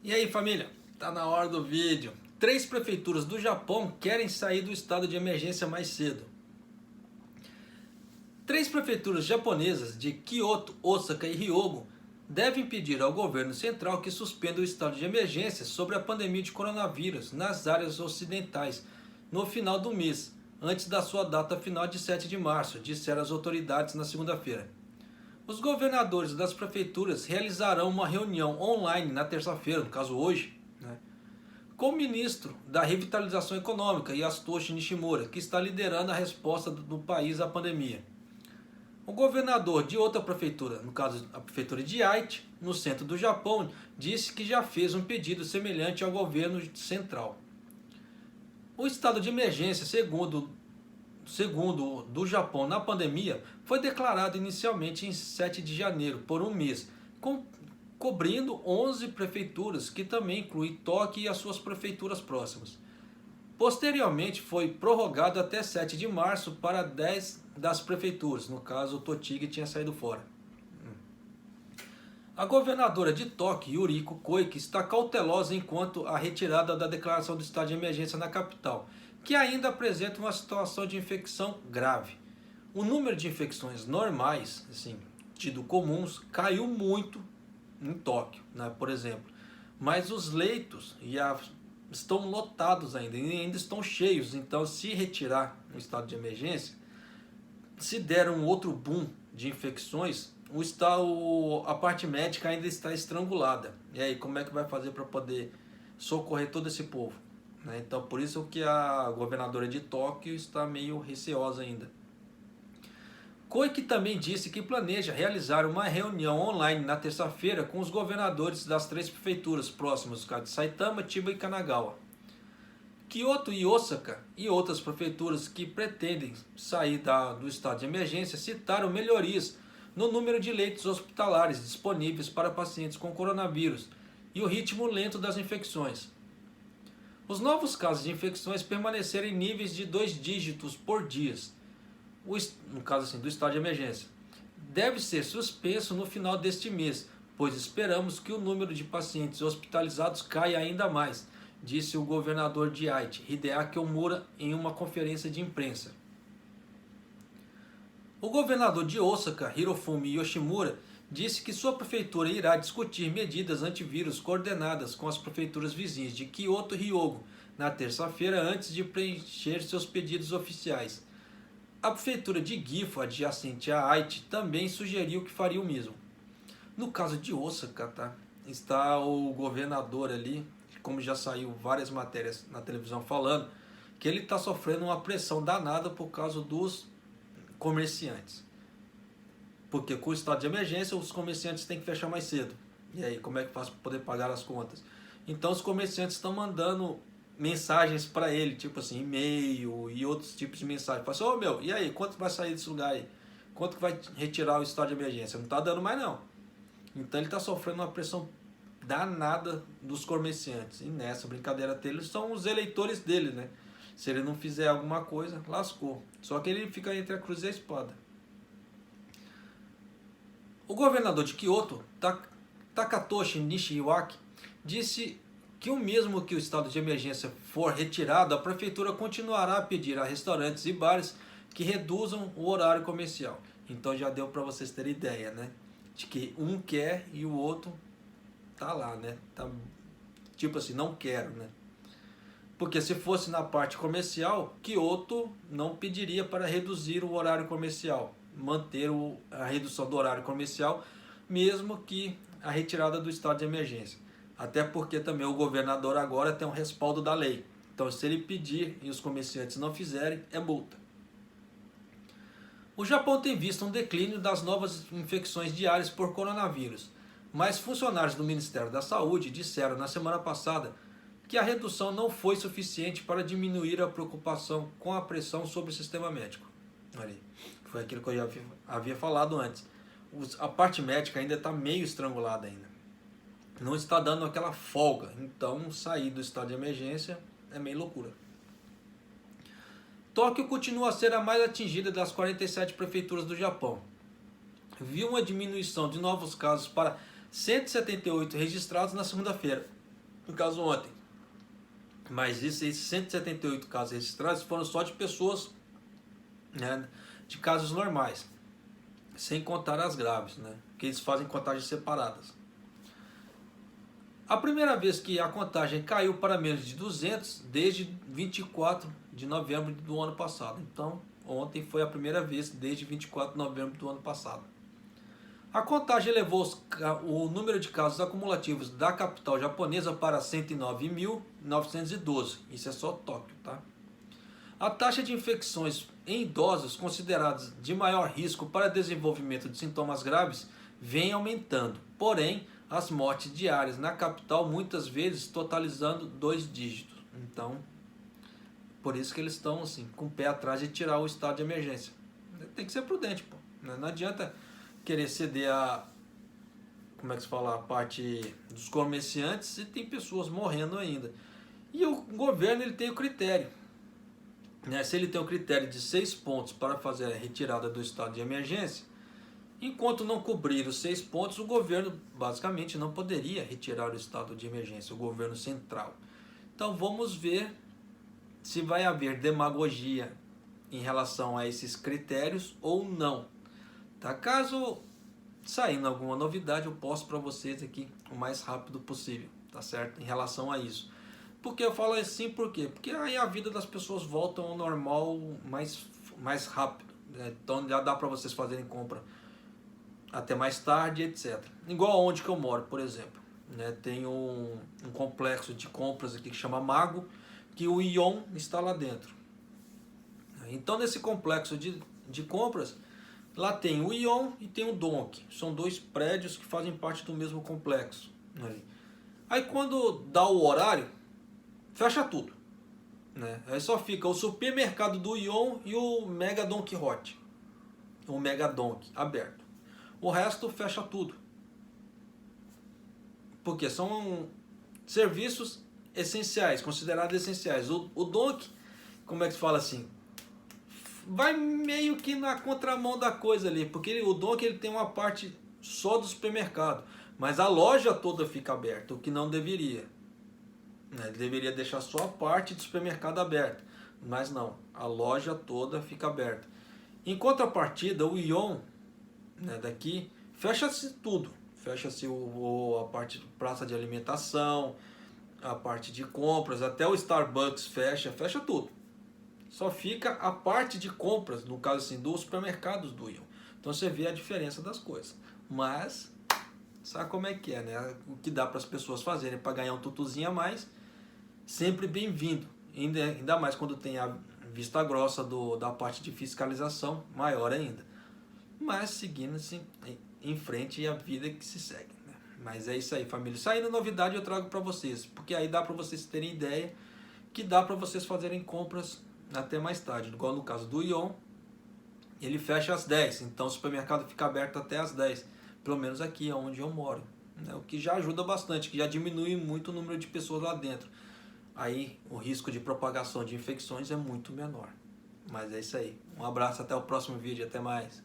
E aí, família? Tá na hora do vídeo. 3 prefeituras do Japão querem sair do estado de emergência mais cedo. 3 prefeituras japonesas de Kyoto, Osaka e Hyogo devem pedir ao governo central que suspenda o estado de emergência sobre a pandemia de coronavírus nas áreas ocidentais no final do mês, antes da sua data final de 7 de março, disseram as autoridades na segunda-feira. Os governadores das prefeituras realizarão uma reunião online na terça-feira, no caso hoje, com o ministro da Revitalização Econômica, Yasutoshi Nishimura, que está liderando a resposta do país à pandemia. O governador de outra prefeitura, no caso a prefeitura de Aichi, no centro do Japão, disse que já fez um pedido semelhante ao governo central. O estado de emergência, segundo do Japão na pandemia, foi declarado inicialmente em 7 de janeiro, por um mês, cobrindo 11 prefeituras, que também inclui Tóquio e as suas prefeituras próximas. Posteriormente, foi prorrogado até 7 de março para 10 das prefeituras, no caso, Tochigi tinha saído fora. A governadora de Tóquio, Yuriko Koike, está cautelosa enquanto a retirada da declaração do estado de emergência na capital, que ainda apresenta uma situação de infecção grave. O número de infecções normais, assim, tido comuns, caiu muito em Tóquio, por exemplo. Mas os leitos estão lotados ainda, e ainda estão cheios. Então, se retirar o estado de emergência, se der um outro boom de infecções, a parte médica ainda está estrangulada. E aí, como é que vai fazer para poder socorrer todo esse povo? Então, por isso que a governadora de Tóquio está meio receosa ainda. Koike também disse que planeja realizar uma reunião online na terça-feira com os governadores das 3 prefeituras próximas, de Saitama, Chiba e Kanagawa. Kyoto e Osaka e outras prefeituras que pretendem sair do estado de emergência citaram melhorias no número de leitos hospitalares disponíveis para pacientes com coronavírus e o ritmo lento das infecções. Os novos casos de infecções permaneceram em níveis de 2 dígitos por dia, no caso do estado de emergência, deve ser suspenso no final deste mês, pois esperamos que o número de pacientes hospitalizados caia ainda mais, disse o governador de Aichi, Hideaki Omura, em uma conferência de imprensa. O governador de Osaka, Hirofumi Yoshimura, disse que sua prefeitura irá discutir medidas antivírus coordenadas com as prefeituras vizinhas de Kyoto e Hyogo na terça-feira antes de preencher seus pedidos oficiais. A prefeitura de Gifu, adjacente a Aichi, também sugeriu que faria o mesmo. No caso de Osaka, está o governador ali, como já saiu várias matérias na televisão falando, que ele está sofrendo uma pressão danada por causa dos comerciantes. Porque com o estado de emergência, os comerciantes têm que fechar mais cedo. E aí, como é que faz para poder pagar as contas? Então, os comerciantes estão mandando mensagens para ele, tipo assim, e-mail e outros tipos de mensagens. Fala assim, e aí, quanto vai sair desse lugar aí? Quanto que vai retirar o estado de emergência? Não está dando mais não. Então ele está sofrendo uma pressão danada dos comerciantes. E nessa brincadeira dele são os eleitores dele, né? Se ele não fizer alguma coisa, lascou. Só que ele fica entre a cruz e a espada. O governador de Kyoto, Takatoshi Nishiwaki, disse que mesmo que o estado de emergência for retirado, a prefeitura continuará a pedir a restaurantes e bares que reduzam o horário comercial. Então já deu para vocês terem ideia, né? De que um quer e o outro tá lá, né? Tá, tipo assim, não quero, né? Porque se fosse na parte comercial, Kyoto não pediria para reduzir o horário comercial, manter a redução do horário comercial, mesmo que a retirada do estado de emergência. Até porque também o governador agora tem um respaldo da lei. Então, se ele pedir e os comerciantes não fizerem, é multa. O Japão tem visto um declínio das novas infecções diárias por coronavírus, mas funcionários do Ministério da Saúde disseram na semana passada que a redução não foi suficiente para diminuir a preocupação com a pressão sobre o sistema médico. Ali, foi aquilo que eu já havia falado antes. A parte médica ainda está meio estrangulada ainda. Não está dando aquela folga. Então, sair do estado de emergência é meio loucura. Tóquio continua a ser a mais atingida das 47 prefeituras do Japão. Viu uma diminuição de novos casos para 178 registrados na segunda-feira, no caso ontem. Mas esses 178 casos registrados foram só de pessoas, né, de casos normais, sem contar as graves, né, que eles fazem contagens separadas. A primeira vez que a contagem caiu para menos de 200 desde 24 de novembro do ano passado. Então, ontem foi a primeira vez desde 24 de novembro do ano passado. A contagem elevou o número de casos acumulativos da capital japonesa para 109.912. Isso é só Tóquio, tá? A taxa de infecções em idosos considerados de maior risco para desenvolvimento de sintomas graves vem aumentando. Porém, as mortes diárias na capital muitas vezes totalizando 2 dígitos. Então, por isso que eles estão assim, com o pé atrás de tirar o estado de emergência. Tem que ser prudente, pô. Não adianta querer ceder a, como é que se fala, a parte dos comerciantes e tem pessoas morrendo ainda. E o governo ele tem o critério. Né? Se ele tem o critério de 6 pontos para fazer a retirada do estado de emergência, enquanto não cobrir os 6 pontos, o governo basicamente não poderia retirar o estado de emergência, o governo central. Então vamos ver se vai haver demagogia em relação a esses critérios ou não. Tá? Caso saindo alguma novidade, eu posto para vocês aqui o mais rápido possível, tá certo? Em relação a isso. Porque eu falo assim, por quê? Porque aí a vida das pessoas volta ao normal mais rápido. Né? Então já dá para vocês fazerem compra até mais tarde, etc. Igual onde que eu moro, por exemplo. Né? Tem um complexo de compras aqui que chama Mago, que o Ion está lá dentro. Então nesse complexo de compras, lá tem o Ion e tem o Donk. São 2 prédios que fazem parte do mesmo complexo. Aí quando dá o horário, fecha tudo. Né? Aí só fica o supermercado do Ion e o Mega Don Quixote. O Mega Donk aberto. O resto fecha tudo. Porque são serviços essenciais, considerados essenciais. O Donk, como é que se fala assim? Vai meio que na contramão da coisa ali. Porque o Donk ele tem uma parte só do supermercado. Mas a loja toda fica aberta, o que não deveria. Ele deveria deixar só a parte do supermercado aberta. Mas não, a loja toda fica aberta. Em contrapartida, o Ion, né, daqui, fecha-se tudo. Fecha-se a parte de praça de alimentação, a parte de compras, até o Starbucks fecha tudo. Só fica a parte de compras, no caso assim, dos supermercados do Ion. Então você vê a diferença das coisas. Mas, sabe como é que é, né? O que dá para as pessoas fazerem para ganhar um tutuzinho a mais, sempre bem-vindo. Ainda mais quando tem a vista grossa da parte de fiscalização, maior ainda. Mas seguindo assim, em frente e a vida que se segue. Né? Mas é isso aí, família. Saindo novidade eu trago para vocês, porque aí dá para vocês terem ideia que dá para vocês fazerem compras até mais tarde. Igual no caso do Ion, ele fecha às 10, então o supermercado fica aberto até às 10, pelo menos aqui onde eu moro. Né? O que já ajuda bastante, que já diminui muito o número de pessoas lá dentro. Aí o risco de propagação de infecções é muito menor. Mas é isso aí. Um abraço, até o próximo vídeo, até mais.